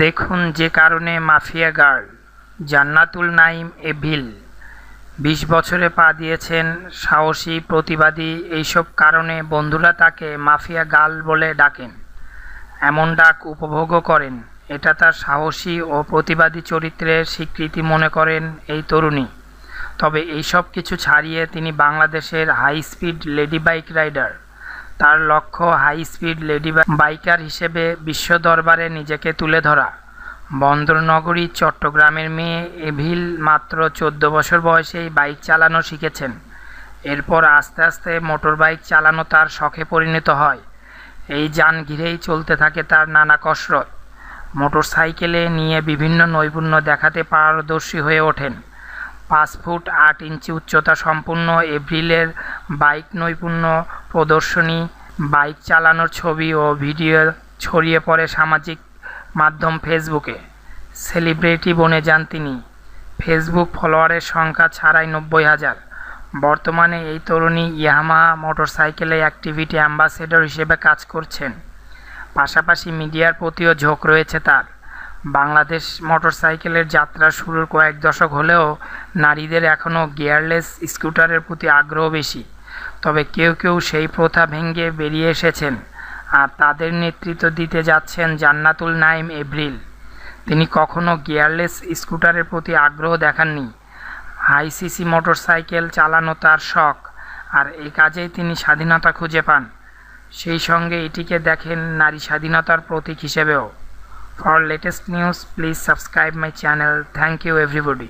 দেখুন যে কারণে মাফিয়া গার্ল জান্নাতুল নাইম এভিল ২০ বছরে পা দিয়েছেন, সাহসী, প্রতিবাদী। এইসব কারণে বন্ধুরা তাকে মাফিয়া গার্ল বলে ডাকেন, এমন ডাক উপভোগও করেন। এটা তার সাহসী ও প্রতিবাদী চরিত্রের স্বীকৃতি মনে করেন এই তরুণী। তবে এইসব কিছু ছাড়িয়ে তিনি বাংলাদেশের high speed lady bike rider. তার লক্ষ্য হাই স্পিড লেডি বাইকার হিসেবে বিশ্ব দরবারে নিজেকে তুলে ধরা। বন্দরনগরী চট্টগ্রামের মেয়ে এভিল মাত্র ১৪ বছর বয়সেই বাইক চালানো শিখেছেন। এরপর আস্তে আস্তে মোটর বাইক চালানো তার শখে পরিণত হয়। এই যান ঘিরেই চলতে থাকে তার নানা কসরত। মোটর সাইকেলে নিয়ে বিভিন্ন নৈপুণ্য দেখাতে পারদর্শী হয়ে ওঠেন। ৫ ফুট ৮ ইঞ্চি উচ্চতা সম্পন্ন এভিলের বাইক নৈপুণ্য প্রদর্শনী, বাইক চালানোর ছবি ও ভিডিও ছড়িয়ে পড়ে সামাজিক মাধ্যম ফেসবুকে। সেলিব্রিটি বনে যান তিনি। ফেসবুক ফলোয়ারের সংখ্যা ছাড়াই ৯০,০০০। বর্তমানে এই তরুণী ইয়ামাহা মোটরসাইকেলে অ্যাক্টিভিটি অ্যাম্বাসেডর হিসেবে কাজ করছেন। পাশাপাশি মিডিয়ার প্রতিও ঝোঁক রয়েছে তার। বাংলাদেশ মোটরসাইকেলের যাত্রা শুরুর কয়েক দশক হলেও নারীদের এখনও গিয়ারলেস স্কুটারের প্রতি আগ্রহ বেশি। তবে কেউ কেউ সেই প্রথা ভেঙে বেরিয়ে এসেছেন, আর তাদের নেতৃত্ব দিতে যাচ্ছেন জান্নাতুল নাইম এভিল। তিনি কখনও গিয়ারলেস স্কুটারের প্রতি আগ্রহ দেখাননি। হাই সিসি মোটরসাইকেল চালানো তার শখ, আর এই কাজেই তিনি স্বাধীনতা খুঁজে পান। সেই সঙ্গে এটিকে দেখেন নারী স্বাধীনতার প্রতীক হিসেবেও। For latest news, please subscribe my channel. Thank you everybody.